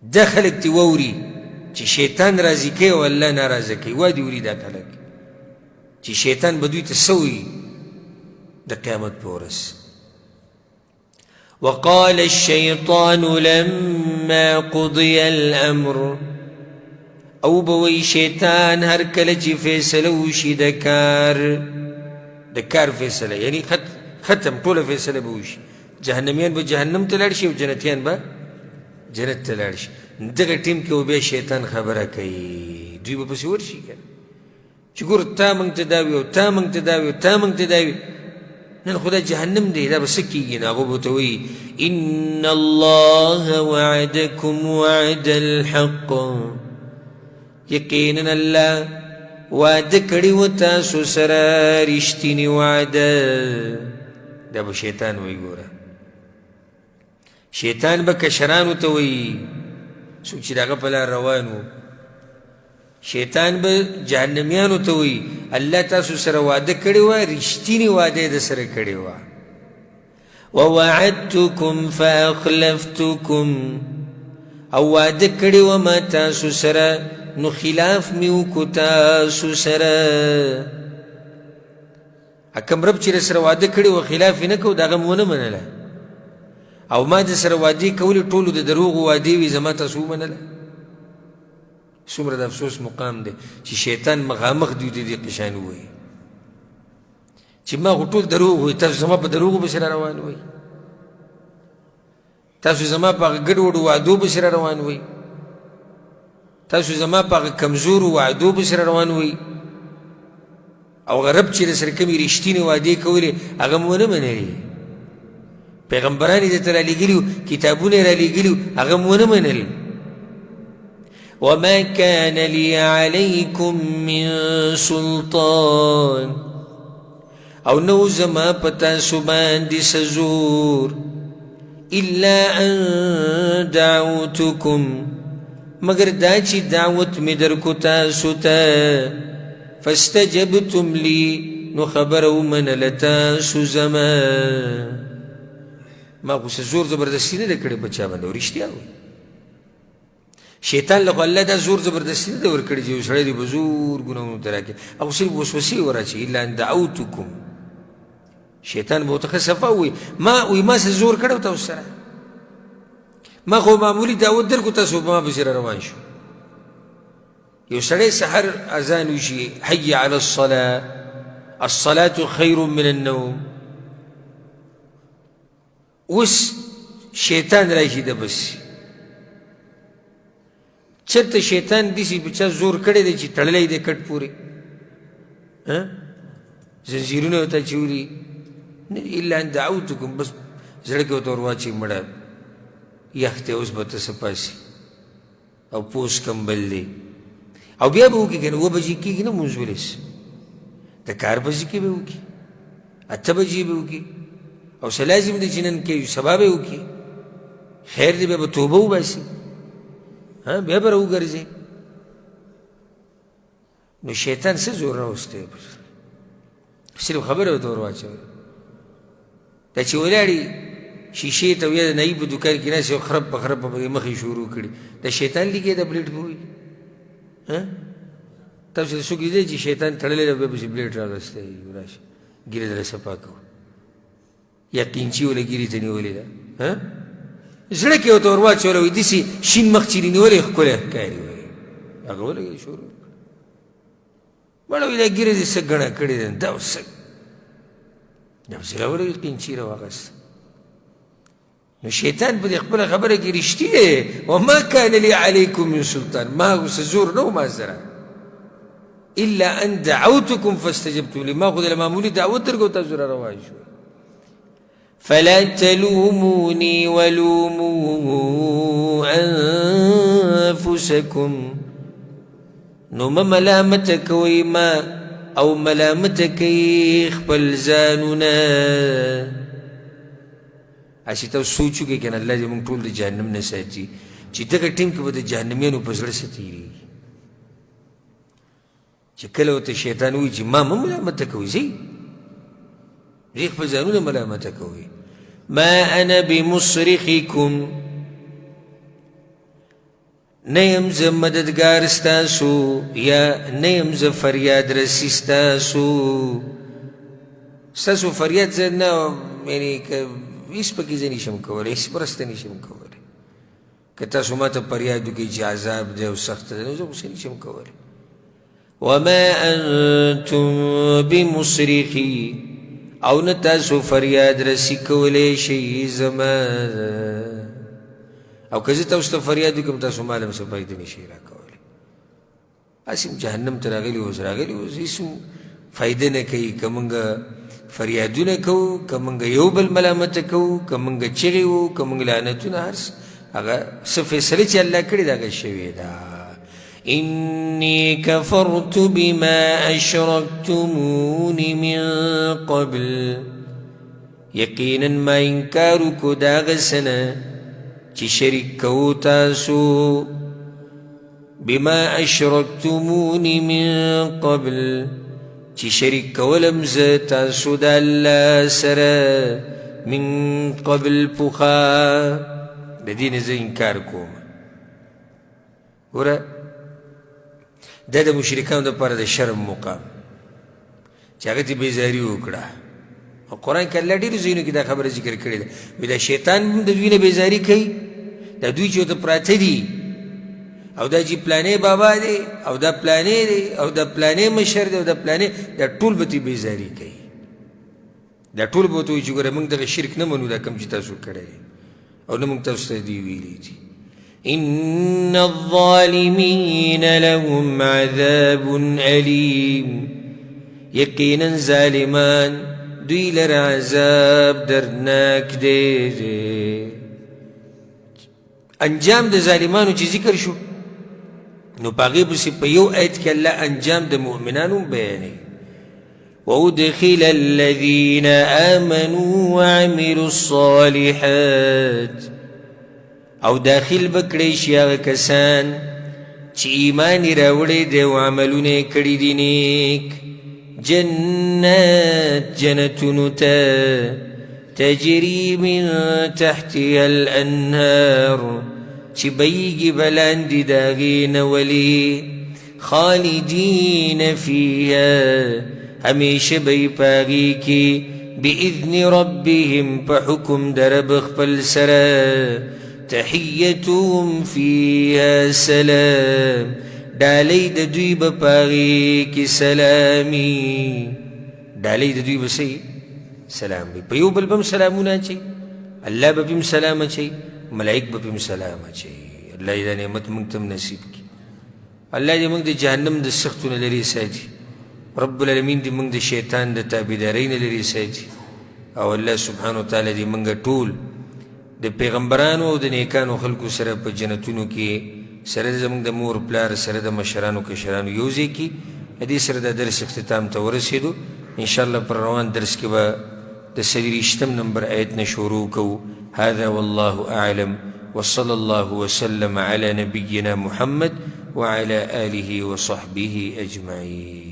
دا خلق تی ووري چې شیطان راضي کوي او الله ناراضه کوي وا دې وري دا خلق چې شیطان به دوی ته څه وایي د قیامت په ورځ وقال الشيطان لما قضي الأمر او بوي شیطان هر کله چې فیصله وشي د کار فیصله یعنی ختم ټوله فیصله به وشي جهنمیان به جهنم ته لاړ شي او جنتیان به جنت ته لاړ شي دغه ټیم کې و بیا شیطان خبره کوي دوی به پسې ورشي که چې ګوره تا موږ ته دا وي او تا موږ ته دا وي او تا موږ ته دا وي نن خو دا جهنم دی دا به څه کېږي نو هغه به ورته وایي ان الله وعدکم وعد الحق یقینا الله وعده کړي و تاسو سره رښتینې وعده دا به شیطان وایي ګوره شیطان به کشرانو ته وایي څوک چې د هغه په لار روان و شیطان به جهنمیانو ته وایي الله تاسو سره وعده کړې وه رښتینې وعده یې د سره کړې وه ووعدتکم فاخلفتکم او وعده کړې وه ما تاسو سره نو خلاف مې وکړو تاسو سره کوم رب چې رسره وعده کړې وه خلاف یې نه کوو د هغه مې ونه منله او ما د سره وعدې کولې ټولو د دروغو وعدې وي زما تاسو ومنله څومره د افسوس مقام دی چې شیطان مخامخ دوی د دې قشان ووایي چې ما خو ټول دروغ وایي تاسو زما په دروغو پسې را روان وایي تاسو زما په هغه ګډوډو وعدو پسې را روان وایي تاسو زما په هغه کمزورو وعدو پسې را روان وایي او هغه رب چې درسره کومې رښتینې وعدې کولې هغه مو ونه منلې پیغمبران یې درته رالیږلي وو کتابونه یې رالیږلي وو هغه مو ونه منل وما كان لي عليكم من سلطان او نو زما په تاسو باندې څه زور الا ان دعوتكم مگر دا چې دعوت مې درکو تاسو ته فاستجبتم لي نو خبره ومنله تاسو زما ما خو څه زور زبردستي نه ده کړې په چا باندې او رښتیا وایي شیطان له خو الله دا زور زبردستي نه ده ورکړې چې یو سړی دې په زور ګناهونو ته راکړي او صرف وسوسې وراچوي الا ان دعوتکم شیطان به ورته ښه صفا ووایي ما څه زور کړی و تاسو سره ما خو معمولي دعوت درکو تاسو په ما پسې را روان شو یو سړی سحر اذان وشي حي على الصلاة خير من النوم اوس شیطان راشي د بس چرته شیطان داسې په چا زور کړی دی چې تړلی دی کټ پورې زنځیرونه ورته اچولي الا ان دعوتکم بس زړه کې ورته ور واچوي مړه یخ دی اوس به ته څه پاسي او پوس کمبل دی او بیا به وکړي که نه 9 بجې کېږي نه مونځ ولېس د کار بجې کې به وکړي 8 بجې به وکړي او څه لازم دی چې نن کوي سبا به وکړي خیر دی بیا به توبه وباسي بیا به راوګرځي نو شیطان څه زور راوستی صرف خبره ورته ور واچوي دا چې ولاړي شیشې ته یا د نایي په دوکان کې ناست یو خرب په خرب په مخې شروع کړي د شیطان لیکې د پلیټ به وي تاسو ته څوک لیدلی چې شیطان تړلی دی بیا پسې پلیټ راغستی راشه ګیرې دله صفا کوو یا قینچي وله ګیرې ته نیولې ده زړه کې ورته ور واچوله وایي داسې شین مخ چې نیولې ښکلی ښکاري وایي هغه ولګوي شروع مړه وایي دا ګیرې دې څه ګڼه کړې ده دا څه دا پسې راولګي قینچي راواغسته نو شیطان په دې خپله خبره کې رښتي دی وما کان لي علیکم من سلطان ما څه زور نه و ما سره الا ان دعوتکم فاستجبتم لي ما خو د معمولي دعوت درکو تاسو را روان شو فلا تلوموني ولوموا انفسكم نو ما ملامت کوي ما او ملامت کوي خپل ځانونه اسی ته سوچ وکړئ که نه الله دې موږ ټول د جهنم نه ساتي چې دغه ټیم کې به د جهنمیانو په زړه څه تېرېږي چې کله ورته شیطان وایي چې ما مه ملامته کوئ ځئ ځئ خپل ځانونه ملامته کوئ ما انا بمصرخکم نیم ز مددگار ستاسو یا نیم ز فریاد رسی ستاسو ستاسو فریاد زه نه یعنی که هیڅ پکې زه نشم کولی هیڅ مرسته نشم کولی که تاسو ما ته فریاد وکړئ چې عذاب دی او سخت دی نو زه خو نشم کولی وما انتم بمصرخي او نه تاسو فریاد رسی کولی شئ زما او که زه تاسو ته فریاد وکړم تاسو ما له څه فایده نشئ راکولی هسې جهنم ته راغلي اوس راغلي اوس هېڅ فایده نه کوي که موږ فریادونه کوو که موږ یو بل ملامته کوو که موږ چغې وو که موږ لعنتونه هر څه هغه څه فیصله چې الله کړې ده هغه شوې ده إني كفرت بما أشركتمون من قبل يقينا ما إنكارك داغسنا چی شرک کو تاسو بما أشركتمون من قبل چی شرک کولم ز تاسو دا اللہ سر من قبل پخا دا دین ز انکار کوم گورا دا دا مشرکان دا پارا دا شرم مقام چاگتی بیزاری وکڑا قرآن که اللہ دیر زینو کی دا خبر ذکر کردی دا وی دا شیطان دا دوی بیزاری کئی دا دوی چو دا پراته دی او دا جی پلانه بابا دی او دا پلانه دی او دا پلانه مشر دی او دا پلانه دا طول بتی بیزاری کئی دا طول بتوی چو گره منگ دا شرک نمانو دا کم چی تاسو کرده او نمانگ تاسو دی ویلی دی إن الظالمين لهم عذاب أليم يقينا ظالمان دوی لر عذاب درناک دے انجام د ظالمانو چې ذکر شو نو پاغي پسې په یو آیت کې الله انجام د مؤمنانو بیانوي وأدخل الذين آمنوا وعملوا الصالحات او داخل بکړی شي هغه کسان چې ایمان یې راوړی دی او عملونه کړي دي نیک جنات جنتونو ته تجري من تحتها الأنهار چې بهیږي بلاندې د هغې نه ولې خالدین فیها همیشه به یې په هغې کې بإذن ربهم په حکم د رب خپل سره تحیتهم فیها سلام ډالۍ د دوی به په هغې کې سلامي ډالۍ د دوی به څه سلام وي په یو بل به هم سلامونه اچوي الله به هم سلام اچوي ملائک به هم سلام اچوي الله دې دا نعمت موږ ته هم نصیب کړي الله دې موږ د جهنم د سختو نه لرې ساتي رب العالمین دې موږ د شیطان د تابعدارۍ نه لرې ساتي او الله سبحانه وتعالی دې موږ ټول د پیغمبرانو او د نیکانو خلکو سره په جنتونو کې سره زموږ د مور پلار سره د مشرانو کشرانو یو ځای کې دې سره د درس اختتام ته ورسېدو انشاءالله پر روان درس کې به د 23 نمبر آیت نه شروع کوو هذا والله أعلم وصلى الله وسلم على نبينا محمد وعلى آله وصحبه أجمعين